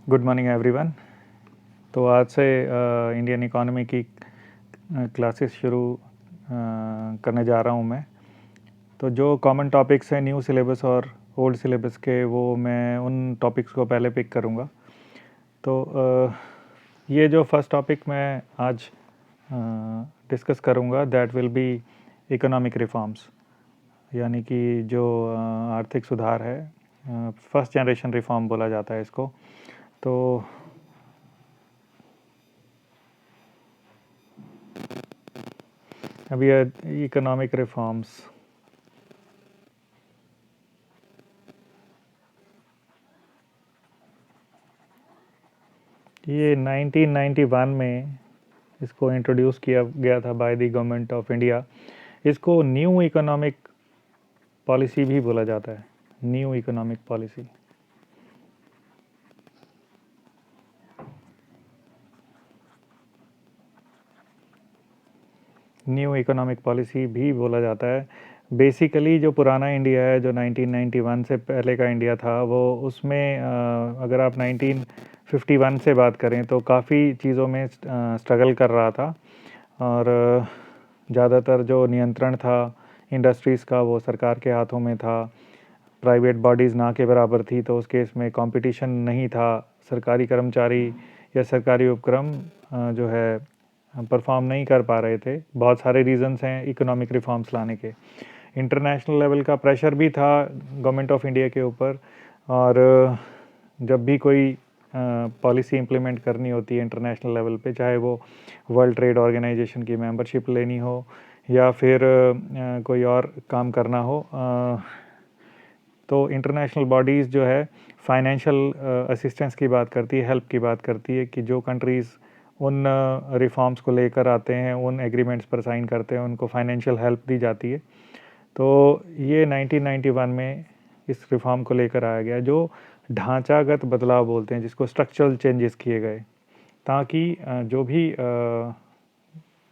Good morning everyone. तो आज से इंडियन इकॉनमी की क्लासेस शुरू करने जा रहा हूँ मैं। तो जो कॉमन टॉपिक्स हैं न्यू सिलेबस और ओल्ड सिलेबस के, वो मैं उन टॉपिक्स को पहले पिक करूँगा। तो ये जो फर्स्ट टॉपिक मैं आज डिस्कस करूँगा that will be economic reforms, यानी कि जो आर्थिक सुधार है, फर्स्ट जनरेशन रिफॉर्म बोला जाता है इसको। तो अभी इकोनॉमिक रिफॉर्म्स, ये 1991 में इसको इंट्रोड्यूस किया गया था bye the government of India. इसको न्यू इकोनॉमिक पॉलिसी भी बोला जाता है, new economic policy. New economic policy भी बोला जाता है। बेसिकली जो पुराना इंडिया है, जो 1991 से पहले का इंडिया था, वो उसमें अगर आप 1951 से बात करें तो काफ़ी चीज़ों में स्ट्रगल कर रहा था, और ज़्यादातर जो नियंत्रण था इंडस्ट्रीज़ का वो सरकार के हाथों में था। प्राइवेट बॉडीज़ ना के बराबर थी, तो उस केस में कंपटीशन नहीं था। सरकारी कर्मचारी या सरकारी उपक्रम जो है परफॉर्म नहीं कर पा रहे थे। बहुत सारे रीज़न्स हैं इकोनॉमिक रिफॉर्म्स लाने के। इंटरनेशनल लेवल का प्रेशर भी था गवर्नमेंट ऑफ इंडिया के ऊपर, और जब भी कोई पॉलिसी इम्प्लीमेंट करनी होती है इंटरनेशनल लेवल पे, चाहे वो वर्ल्ड ट्रेड ऑर्गेनाइजेशन की मेंबरशिप लेनी हो या फिर कोई और काम करना हो, तो इंटरनेशनल बॉडीज़ जो है फाइनेंशियल असिस्टेंस की बात करती है, हेल्प की बात करती है कि जो कंट्रीज़ उन रिफॉर्म्स को लेकर आते हैं, उन एग्रीमेंट्स पर साइन करते हैं, उनको फाइनेंशियल हेल्प दी जाती है। तो ये 1991 में इस रिफॉर्म को लेकर आया गया, जो ढांचागत बदलाव बोलते हैं, जिसको स्ट्रक्चरल चेंजेस किए गए, ताकि जो भी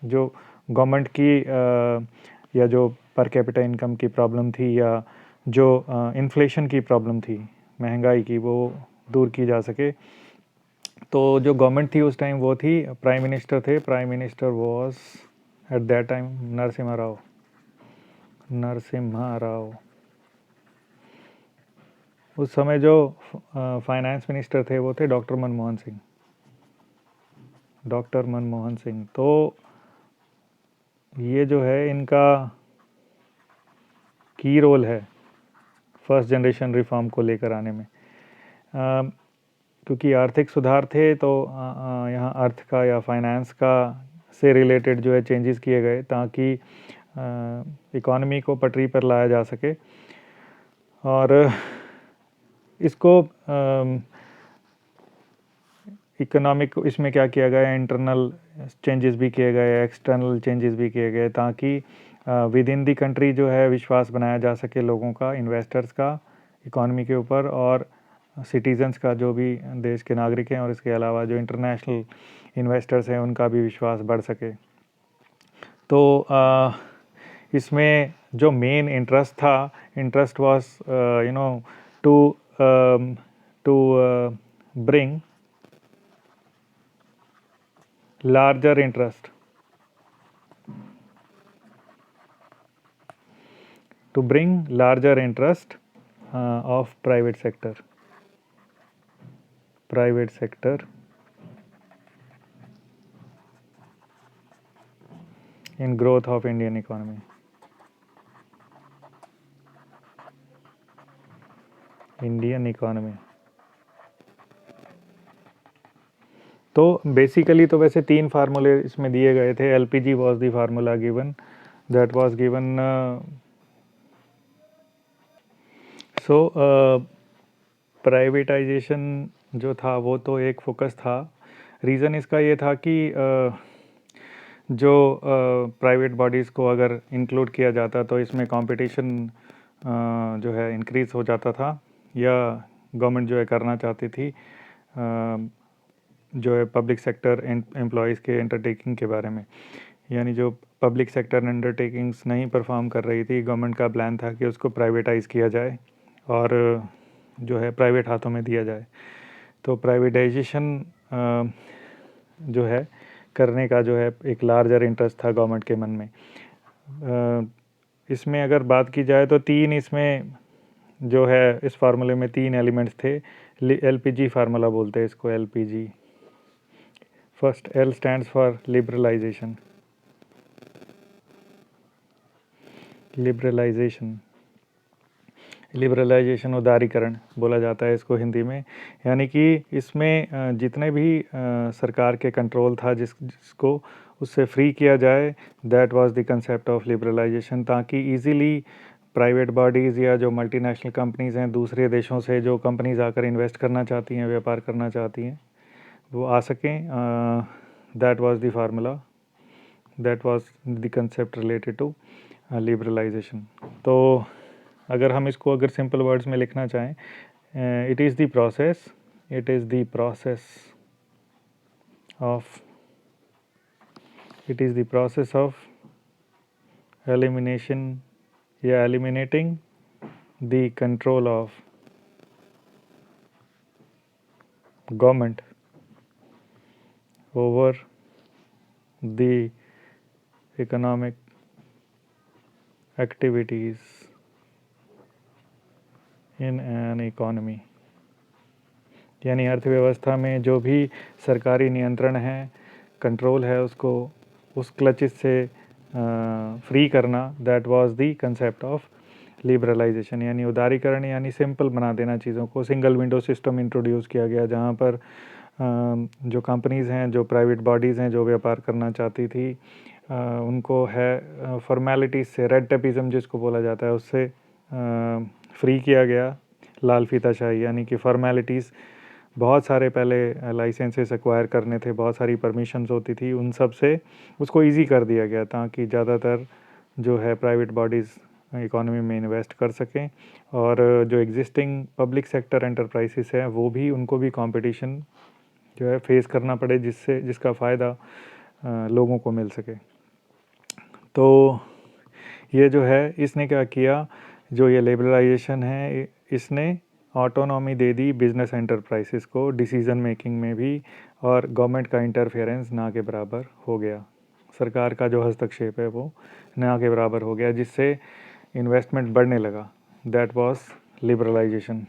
जो गवर्नमेंट की या जो पर कैपिटा इनकम की प्रॉब्लम थी, या जो इन्फ्लेशन की प्रॉब्लम थी, महंगाई की, वो दूर की जा सके। तो जो गवर्नमेंट थी उस टाइम वो थी, प्राइम मिनिस्टर थे, prime minister was at that time Narasimha Rao. उस समय जो फाइनेंस मिनिस्टर थे वो थे डॉक्टर मनमोहन सिंह। तो ये जो है इनका की रोल है फर्स्ट जनरेशन रिफॉर्म को लेकर आने में, क्योंकि आर्थिक सुधार थे, तो यहाँ अर्थ का या फाइनेंस का से रिलेटेड जो है चेंजेस किए गए, ताकि इकॉनमी को पटरी पर लाया जा सके। और इसको इकोनॉमिक, इसमें क्या किया गया, इंटरनल चेंजेस भी किए गए, एक्सटर्नल चेंजेस भी किए गए, ताकि विद इन दी कंट्री जो है विश्वास बनाया जा सके लोगों का, इन्वेस्टर्स का इकॉनमी के ऊपर, और सिटीजन्स का, जो भी देश के नागरिक हैं, और इसके अलावा जो इंटरनेशनल इन्वेस्टर्स हैं उनका भी विश्वास बढ़ सके। तो इसमें जो main interest was to bring larger interest of private sector in growth of Indian economy. तो बेसिकली तो वैसे 3 फार्मूले इसमें दिए गए थे। LPG was the formula given, that was given. So privatisation जो था वो तो एक फोकस था। रीज़न इसका ये था कि जो प्राइवेट बॉडीज़ को अगर इंक्लूड किया जाता तो इसमें कंपटीशन जो है इंक्रीज़ हो जाता था, या गवर्नमेंट जो है करना चाहती थी जो है पब्लिक सेक्टर एम्प्लॉयज़ के अंडरटेकिंग के बारे में। यानी जो पब्लिक सेक्टर अंडरटेकिंग्स नहीं परफॉर्म कर रही थी, गवर्नमेंट का प्लान था कि उसको प्राइवेटाइज़ किया जाए और जो है प्राइवेट हाथों में दिया जाए। तो प्राइवेटाइजेशन जो है करने का जो है एक लार्जर इंटरेस्ट था गवर्नमेंट के मन में। इसमें अगर बात की जाए तो तीन इसमें जो है इस फार्मूले में तीन एलिमेंट्स थे। एलपीजी फार्मूला बोलते हैं इसको, LPG. First L stands for liberalisation. Liberalisation उदारीकरण बोला जाता है इसको हिंदी में। यानी कि इसमें जितने भी सरकार के कंट्रोल था जिसको उससे फ्री किया जाए, that was the concept of liberalisation, ताकि इजीली प्राइवेट बॉडीज़ या जो मल्टीनेशनल कंपनीज़ हैं दूसरे देशों से जो कंपनीज़ आकर इन्वेस्ट करना चाहती हैं, व्यापार करना चाहती हैं, वो आ सकें। That was the formula, that was the concept related to liberalisation. तो अगर हम इसको अगर सिंपल वर्ड्स में लिखना चाहें, it is the process of elimination या eliminating the control of government over the economic activities in an economy। यानी अर्थव्यवस्था में जो भी सरकारी नियंत्रण है, कंट्रोल है, उसको उस क्लचेस से फ्री करना, that was the concept of liberalisation. यानी उदारीकरण, यानी सिंपल बना देना चीज़ों को। सिंगल विंडो सिस्टम इंट्रोड्यूस किया गया जहाँ पर जो कंपनीज़ हैं, जो प्राइवेट बॉडीज़ हैं, जो व्यापार करना चाहती थी, उनको है फॉर्मेलिटीज़ से, रेड टेपिज़म जिसको बोला जाता है, उससे फ्री किया गया। लाल फीताशाही यानी कि फॉर्मेलिटीज़, बहुत सारे पहले लाइसेंसेस एक्वायर करने थे, बहुत सारी परमिशंस होती थी, उन सब से उसको इजी कर दिया गया ताकि ज़्यादातर जो है प्राइवेट बॉडीज़ इकोनॉमी में इन्वेस्ट कर सकें, और जो एग्जिस्टिंग पब्लिक सेक्टर एंटरप्राइजेस हैं वो भी, उनको भी कंपटीशन जो है फेस करना पड़े, जिसका फ़ायदा लोगों को मिल सके। तो ये जो है इसने क्या किया, जो ये लिबरलाइजेशन है, इसने ऑटोनॉमी दे दी बिजनेस एंटरप्राइजेस को डिसीज़न मेकिंग में भी, और गवर्नमेंट का इंटरफेरेंस ना के बराबर हो गया। सरकार का जो हस्तक्षेप है वो ना के बराबर हो गया, जिससे इन्वेस्टमेंट बढ़ने लगा। That was liberalisation.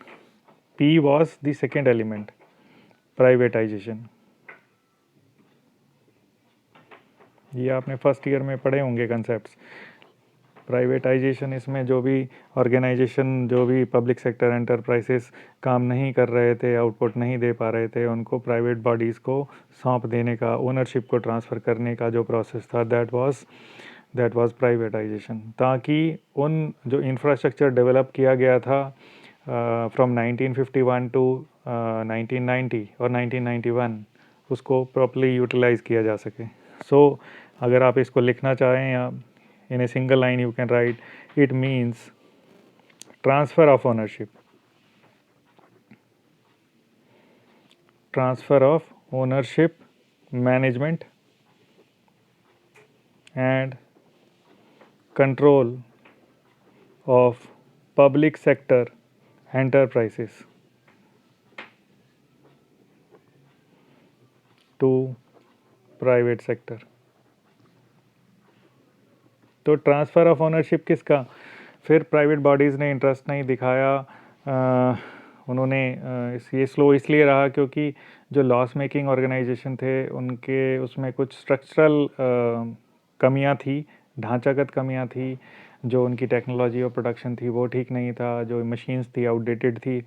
P was the second element, privatisation. ये आपने फर्स्ट ईयर में पढ़े होंगे कंसेप्ट्स। प्राइवेटाइजेशन, इसमें जो भी ऑर्गेनाइजेशन, जो भी पब्लिक सेक्टर एंटरप्राइजेस काम नहीं कर रहे थे, आउटपुट नहीं दे पा रहे थे, उनको प्राइवेट बॉडीज़ को सौंप देने का, ओनरशिप को ट्रांसफ़र करने का जो प्रोसेस था, दैट वाज प्राइवेटाइजेशन। ताकि उन जो इंफ्रास्ट्रक्चर डेवलप किया गया था फ्रॉम 1951 टू 1990 और 1991, उसको प्रॉपर्ली यूटिलाइज़ किया जा सके। सो अगर आप इसको लिखना चाहें, या in a single line you can write, it means transfer of ownership, management and control of public sector enterprises to private sector। तो ट्रांसफ़र ऑफ ओनरशिप किसका? फिर प्राइवेट बॉडीज़ ने इंटरेस्ट नहीं दिखाया। उन्होंने ये स्लो इसलिए रहा क्योंकि जो लॉस मेकिंग ऑर्गेनाइजेशन थे, उनके उसमें कुछ स्ट्रक्चरल कमियां थी, ढांचागत कमियां थी। जो उनकी टेक्नोलॉजी और प्रोडक्शन थी वो ठीक नहीं था, जो मशीन्स थी आउटडेटेड थी,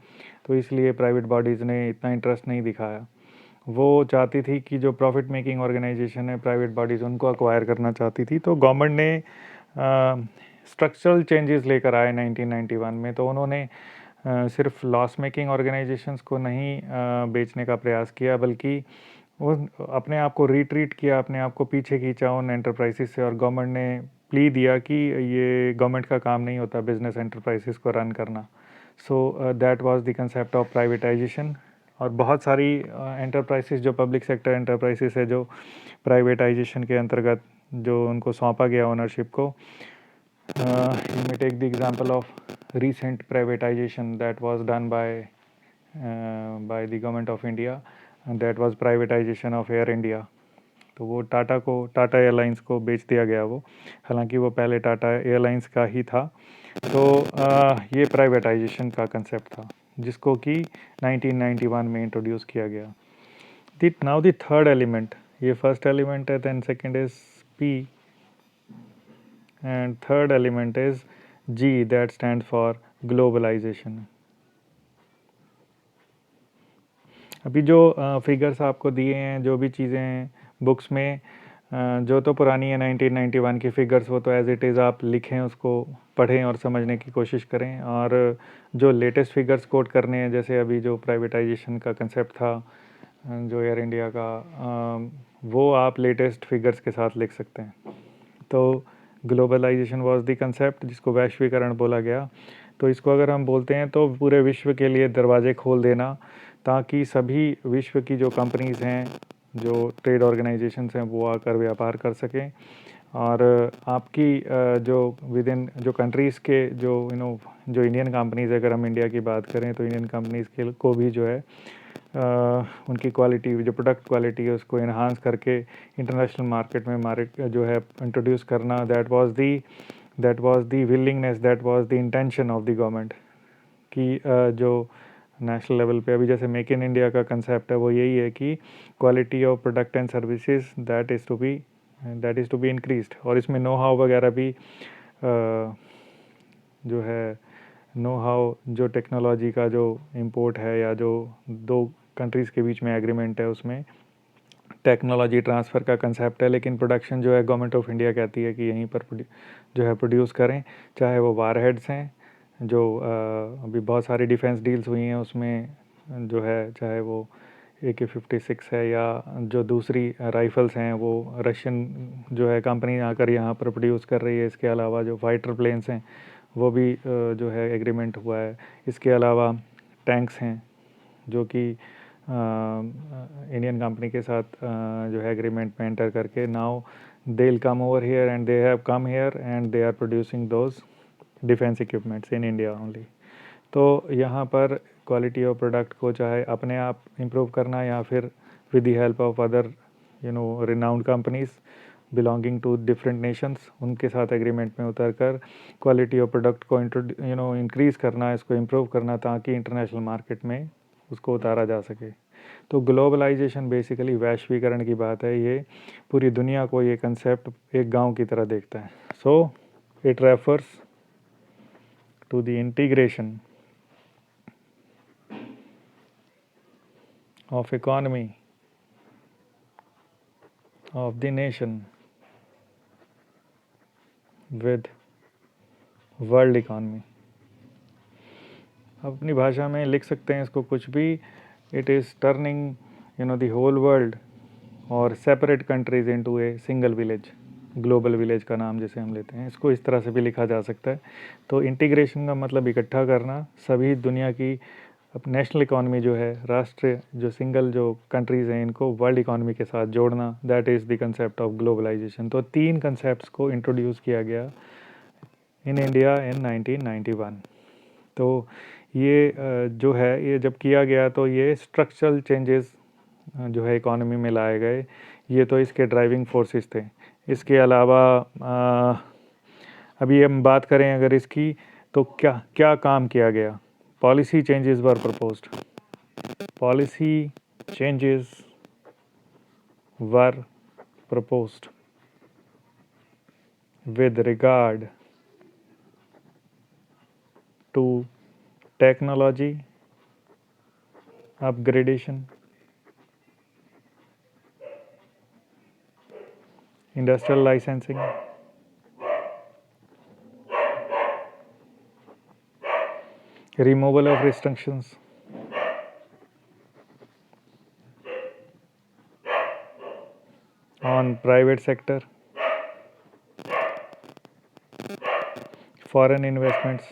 तो इसलिए प्राइवेट बॉडीज़ ने इतना इंटरेस्ट नहीं दिखाया। वो चाहती थी कि जो प्रॉफिट मेकिंग ऑर्गेनाइजेशन है, प्राइवेट बॉडीज़, उनको अक्वायर करना चाहती थी। तो गवर्नमेंट ने स्ट्रक्चरल चेंजेस लेकर आए 1991 में। तो उन्होंने सिर्फ लॉस मेकिंग ऑर्गेनाइजेशंस को नहीं बेचने का प्रयास किया, बल्कि वो अपने आप को रिट्रीट किया, अपने आप को पीछे खींचा उन एंटरप्राइजेस से, और गवर्नमेंट ने प्ली दिया कि ये गवर्नमेंट का काम नहीं होता बिजनेस एंटरप्राइजेस को रन करना। So that was the concept of privatisation. और बहुत सारी एंटरप्राइजेस, जो पब्लिक सेक्टर एंटरप्राइजेस है, जो प्राइवेटाइजेशन के अंतर्गत जो उनको सौंपा गया ओनरशिप को, you may take the example of recent privatization that was done by by the government of India, that was privatisation of Air India. तो वो टाटा एयरलाइंस को बेच दिया गया वो, हालांकि वो पहले टाटा एयरलाइंस का ही था। तो ये प्राइवेटाइजेशन का कंसेप्ट था जिसको कि 1991 में इंट्रोड्यूस किया गया। नाउ द थर्ड एलिमेंट, ये फर्स्ट एलिमेंट है, then second is P and third element is G, that stand for globalisation. अभी जो फिगर्स आपको दिए हैं, जो भी चीज़ें हैं बुक्स में, जो तो पुरानी है 1991 की फिगर्स, वो तो एज़ इट इज़ आप लिखें, उसको पढ़ें और समझने की कोशिश करें। और जो लेटेस्ट फिगर्स कोट करने हैं, जैसे अभी जो प्राइवेटाइजेशन का कंसेप्ट था जो एयर इंडिया का, वो आप लेटेस्ट फिगर्स के साथ लिख सकते हैं। तो ग्लोबलाइजेशन वाज द कंसेप्ट, जिसको वैश्वीकरण बोला गया। तो इसको अगर हम बोलते हैं तो पूरे विश्व के लिए दरवाजे खोल देना, ताकि सभी विश्व की जो कंपनीज़ हैं, जो ट्रेड ऑर्गेनाइजेशंस हैं, वो आकर व्यापार कर सकें। और आपकी जो विद इन जो कंट्रीज़ के जो जो इंडियन कंपनीज़, अगर हम इंडिया की बात करें तो इंडियन कंपनीज़ के को भी जो है उनकी क्वालिटी, जो प्रोडक्ट क्वालिटी है, उसको इन्हांस करके इंटरनेशनल मार्केट में जो है इंट्रोड्यूस करना, that was the willingness, that was the intention of the government कि जो नेशनल लेवल पे अभी जैसे मेक इन इंडिया का कंसेप्ट है, वो यही है कि quality of product and services that is to be increased. और इसमें नो हाउ वगैरह भी जो है नो हाउ, जो टेक्नोलॉजी का जो इंपोर्ट है, या जो दो कंट्रीज़ के बीच में एग्रीमेंट है, उसमें टेक्नोलॉजी ट्रांसफ़र का कंसेप्ट है। लेकिन प्रोडक्शन जो है गवर्नमेंट ऑफ इंडिया कहती है कि यहीं पर जो है प्रोड्यूस करें, चाहे वो वारहेड्स हैं, जो अभी बहुत सारी डिफेंस डील्स हुई हैं, उसमें जो है चाहे वो AK-56 है, या जो दूसरी राइफ़ल्स हैं, वो रशियन जो है कंपनी आकर यहाँ पर प्रोड्यूस कर रही है। इसके अलावा जो फाइटर प्लेन्स हैं, वो भी जो है एग्रीमेंट हुआ है। इसके अलावा टैंक्स हैं, जो कि इंडियन कंपनी के साथ जो है एग्रीमेंट में एंटर करके, now they will come over here and they have come here and they are producing those defence equipments in India only. तो यहाँ पर क्वालिटी ऑफ प्रोडक्ट को चाहे अपने आप इम्प्रूव करना, या फिर with the help of other renowned companies belonging to different nations, उनके साथ एग्रीमेंट में उतर कर क्वालिटी ऑफ प्रोडक्ट को इंक्रीज़ करना, इसको इम्प्रूव करना, ताकि इंटरनेशनल मार्केट में उसको उतारा जा सके। तो ग्लोबलाइजेशन बेसिकली वैश्वीकरण की बात है। ये पूरी दुनिया को ये कंसेप्ट एक गांव की तरह देखता है। So it refers to the integration of economy of the nation with world economy. अपनी भाषा में लिख सकते हैं इसको कुछ भी, it is turning the whole world और separate countries into a single village, global village का नाम जैसे हम लेते हैं, इसको इस तरह से भी लिखा जा सकता है। तो इंटीग्रेशन का मतलब इकट्ठा करना, सभी दुनिया की अब नेशनल इकॉनमी जो है, राष्ट्र जो सिंगल जो कंट्रीज़ हैं, इनको वर्ल्ड इकॉनमी के साथ जोड़ना, that is the concept of globalisation. तो 3 कंसेप्ट्स को इंट्रोड्यूस किया गया इन इंडिया इन 1991। तो ये जो है, ये जब किया गया तो ये स्ट्रक्चरल चेंजेस जो है इकॉनमी में लाए गए। ये तो इसके ड्राइविंग फोर्सेस थे। इसके अलावा अभी हम बात करें अगर इसकी, तो क्या क्या काम किया गया। Policy changes were proposed, policy changes were proposed with regard to technology upgradation, industrial licensing, removal of restrictions, on private sector, foreign investments,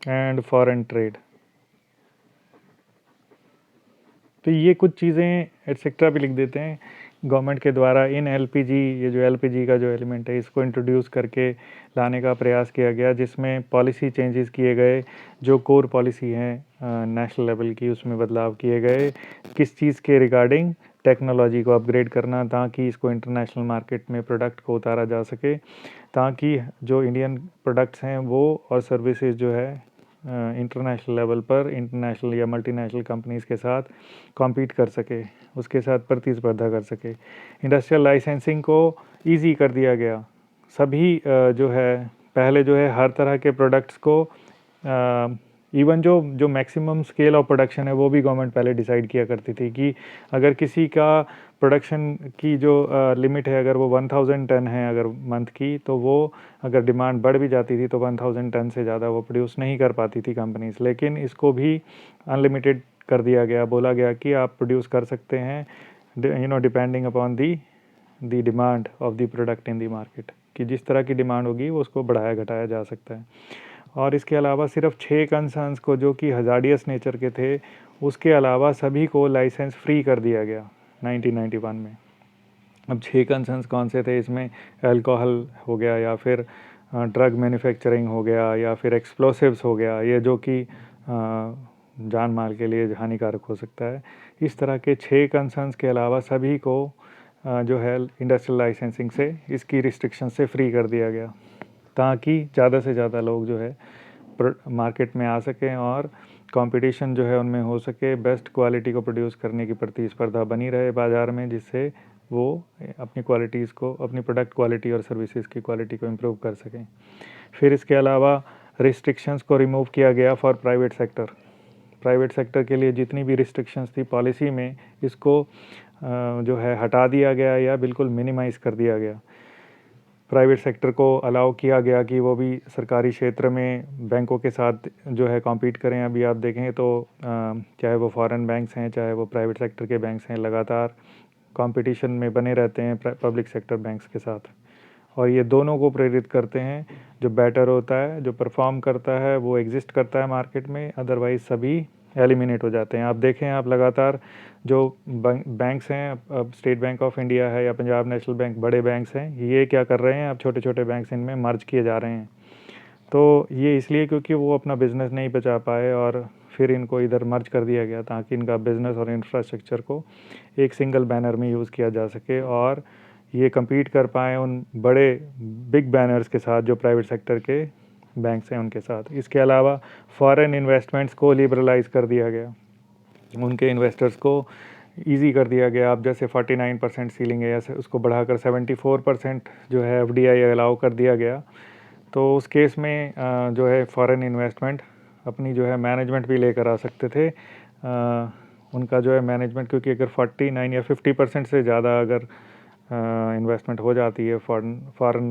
and foreign trade। तो ये कुछ चीज़ें एटसेट्रा भी लिख देते हैं गवर्नमेंट के द्वारा इन एलपीजी, ये जो एलपीजी का जो एलिमेंट है, इसको इंट्रोड्यूस करके लाने का प्रयास किया गया, जिसमें पॉलिसी चेंजेस किए गए। जो कोर पॉलिसी है नेशनल लेवल की, उसमें बदलाव किए गए। किस चीज़ के रिगार्डिंग? टेक्नोलॉजी को अपग्रेड करना, ताकि इसको इंटरनेशनल मार्केट में प्रोडक्ट को उतारा जा सके, ताकि जो इंडियन प्रोडक्ट्स हैं वो और सर्विसेज जो है इंटरनेशनल लेवल पर इंटरनेशनल या मल्टीनेशनल कंपनीज़ के साथ कॉम्पीट कर सके, उसके साथ प्रतिस्पर्धा कर सके। इंडस्ट्रियल लाइसेंसिंग को ईजी कर दिया गया। सभी जो है पहले जो है हर तरह के प्रोडक्ट्स को इवन जो मैक्सिमम स्केल ऑफ प्रोडक्शन है वो भी गवर्नमेंट पहले डिसाइड किया करती थी कि अगर किसी का प्रोडक्शन की जो लिमिट है, अगर वो 1000 टन है अगर मंथ की, तो वो अगर डिमांड बढ़ भी जाती थी तो 1000 टन से ज़्यादा वो प्रोड्यूस नहीं कर पाती थी कंपनीज। लेकिन इसको भी अनलिमिटेड कर दिया गया, बोला गया कि आप प्रोड्यूस कर सकते हैं depending upon the demand of the product in the market, कि जिस तरह की डिमांड होगी वो उसको बढ़ाया घटाया जा सकता है। और इसके अलावा सिर्फ 6 कंसर्न्स को जो कि हजार्डियस नेचर के थे, उसके अलावा सभी को लाइसेंस फ्री कर दिया गया 1991 में। अब 6 कंसर्न्स कौन से थे? इसमें अल्कोहल हो गया, या फिर ड्रग मैन्युफैक्चरिंग हो गया, या फिर एक्सप्लोसिव्स हो गया, ये जो कि जान माल के लिए हानिकारक हो सकता है। इस तरह के 6 कंसर्न्स के अलावा सभी को जो है इंडस्ट्रियल लाइसेंसिंग से, इसकी रिस्ट्रिक्शन से फ्री कर दिया गया, ताकि ज़्यादा से ज़्यादा लोग जो है मार्केट में आ सकें और कंपटीशन जो है उनमें हो सके, बेस्ट क्वालिटी को प्रोड्यूस करने की प्रतिस्पर्धा बनी रहे बाज़ार में, जिससे वो अपनी क्वालिटीज़ को, अपनी प्रोडक्ट क्वालिटी और सर्विसेज की क्वालिटी को इम्प्रूव कर सकें। फिर इसके अलावा रिस्ट्रिक्शंस को रिमूव किया गया for private sector. Private sector के लिए जितनी भी रिस्ट्रिक्शंस थी पॉलिसी में, इसको जो है हटा दिया गया या बिल्कुल मिनिमाइज़ कर दिया गया। प्राइवेट सेक्टर को अलाउ किया गया कि वो भी सरकारी क्षेत्र में बैंकों के साथ जो है कॉम्पीट करें। अभी आप देखें तो चाहे वो फॉरेन बैंक्स हैं, चाहे वो प्राइवेट सेक्टर के बैंक्स हैं, लगातार कंपटीशन में बने रहते हैं पब्लिक सेक्टर बैंक्स के साथ, और ये दोनों को प्रेरित करते हैं। जो बेटर होता है, जो परफॉर्म करता है, वो एग्जिस्ट करता है मार्केट में, अदरवाइज सभी एलिमिनेट हो जाते हैं। आप देखें, आप लगातार जो बैंक्स हैं, अब स्टेट बैंक ऑफ इंडिया है या पंजाब नेशनल बैंक, बड़े बैंक्स हैं, ये क्या कर रहे हैं, अब छोटे छोटे बैंक्स इनमें मर्ज किए जा रहे हैं। तो ये इसलिए क्योंकि वो अपना बिज़नेस नहीं बचा पाए और फिर इनको इधर मर्ज कर दिया गया, ताकि इनका बिज़नेस और इंफ्रास्ट्रक्चर को एक सिंगल बैनर में यूज़ किया जा सके और ये compete कर पाएँ उन बड़े बिग बैनर्स के साथ जो प्राइवेट सेक्टर के बैंक्स हैं उनके साथ। इसके अलावा फॉरेन इन्वेस्टमेंट्स को लिबरलाइज़ कर दिया गया, उनके इन्वेस्टर्स को ईजी कर दिया गया। अब जैसे 49% सीलिंग है, या उसको बढ़ाकर 74% जो है FDI अलाउ कर दिया गया। तो उस केस में जो है फॉरेन इन्वेस्टमेंट अपनी जो है मैनेजमेंट भी लेकर आ सकते थे। उनका जो है मैनेजमेंट, क्योंकि अगर 49 या 50% से ज़्यादा अगर इन्वेस्टमेंट हो जाती है फॉरेन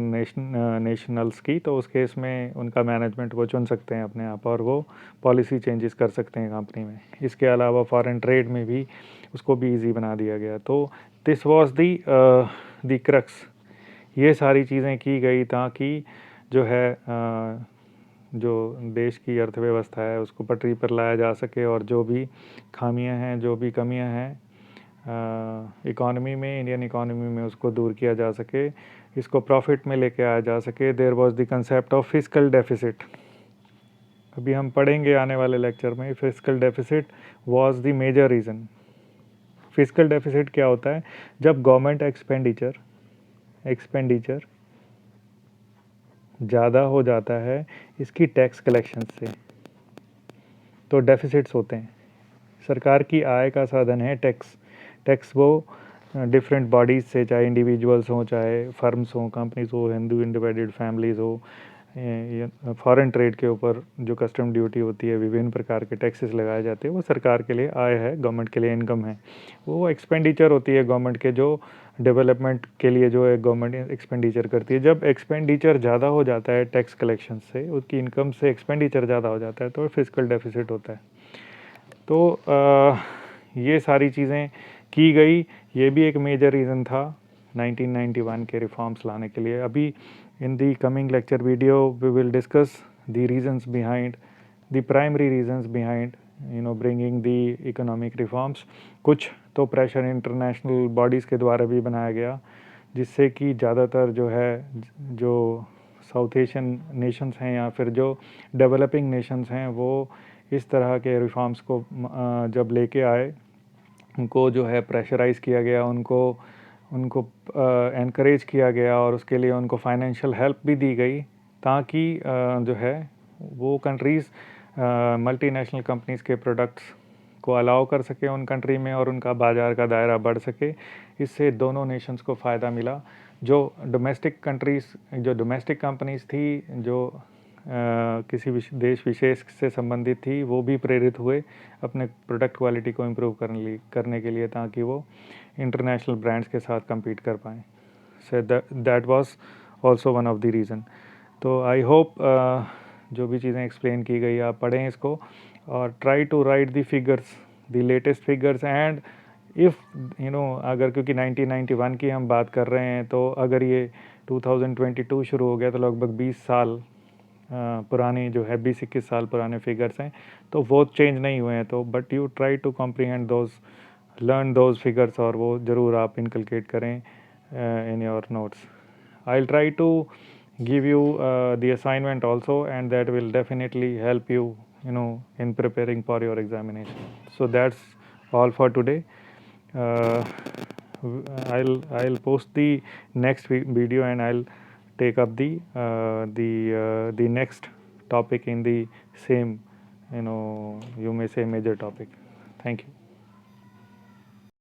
नेशनल्स की, तो उस केस में उनका मैनेजमेंट वो चुन सकते हैं अपने आप, और वो पॉलिसी चेंजेस कर सकते हैं कंपनी में। इसके अलावा फॉरेन ट्रेड में भी उसको भी इजी बना दिया गया। तो दिस वाज दी क्रक्स। ये सारी चीज़ें की गई ताकि जो है जो देश की अर्थव्यवस्था है उसको पटरी पर लाया जा सके, और जो भी खामियां हैं, जो भी कमियां हैं इकॉनमी में, इंडियन इकॉनमी में, उसको दूर किया जा सके, इसको प्रॉफिट में लेके आया जा सके। There was the concept of fiscal deficit. अभी हम पढ़ेंगे आने वाले लेक्चर में, fiscal deficit was the major reason. Fiscal deficit क्या होता है? जब गवर्नमेंट एक्सपेंडिचर ज़्यादा हो जाता है इसकी टैक्स कलेक्शन से, तो डेफिसिट्स होते हैं। सरकार की आय का साधन है टैक्स वो डिफरेंट बॉडीज़ से, चाहे इंडिविजुअल्स हों, चाहे फर्म्स हों, कंपनीज हो, हिंदू इंडिविजुअल फैमिलीज़ हो, फॉरेन ट्रेड के ऊपर जो कस्टम ड्यूटी होती है, विभिन्न प्रकार के टैक्सेस लगाए जाते हैं, वो सरकार के लिए आय है, गवर्नमेंट के लिए इनकम है। वो एक्सपेंडिचर होती है गवर्नमेंट के, जो डेवलपमेंट के लिए जो है गवर्नमेंट एक्सपेंडिचर करती है। जब एक्सपेंडिचर ज़्यादा हो जाता है टैक्स कलेक्शन से, उसकी इनकम से एक्सपेंडिचर ज़्यादा हो जाता है, तो फिस्कल डेफिसिट होता है। तो ये सारी चीज़ें की गई। ये भी एक मेजर रीज़न था 1991 के रिफॉर्म्स लाने के लिए। अभी in the coming lecture video we will discuss the reasons behind, the primary reasons behind bringing the economic reforms. कुछ तो प्रेशर इंटरनेशनल बॉडीज़ के द्वारा भी बनाया गया, जिससे कि ज़्यादातर जो है जो साउथ एशियन नेशंस हैं या फिर जो डेवलपिंग नेशंस हैं वो इस तरह के रिफॉर्म्स को जब लेके आए, उनको जो है प्रेशराइज़ किया गया, उनको उनको एनकरेज किया गया और उसके लिए उनको फाइनेंशियल हेल्प भी दी गई, ताकि जो है वो कंट्रीज़ मल्टीनेशनल कंपनीज़ के प्रोडक्ट्स को अलाउ कर सके उन कंट्री में और उनका बाज़ार का दायरा बढ़ सके। इससे दोनों नेशंस को फ़ायदा मिला। जो डोमेस्टिक कंपनीज़ थी, जो किसी देश विशेष से संबंधित थी, वो भी प्रेरित हुए अपने प्रोडक्ट क्वालिटी को इम्प्रूव करने के लिए, ताकि वो इंटरनेशनल ब्रांड्स के साथ compete कर पाएँ। So that was also one of the reason. तो आई होप जो भी चीज़ें एक्सप्लेन की गई आप पढ़ें इसको और try to write the figures, the latest figures. And if अगर क्योंकि 1991 की हम बात कर रहे हैं, तो अगर ये 2022 शुरू हो गया तो लगभग 20 साल पुरानी जो है 20-21 साल पुराने फिगर्स हैं, तो वो चेंज नहीं हुए हैं। तो but you try to comprehend those, learn those figures, और वो ज़रूर आप इनकलकेट करें in your notes. I will try to give you the assignment also, and that will definitely help you in preparing for your examination. So that's all for today. uh, I'll post the next video, and I'll take up the next topic in the same, you may say, major topic. Thank you.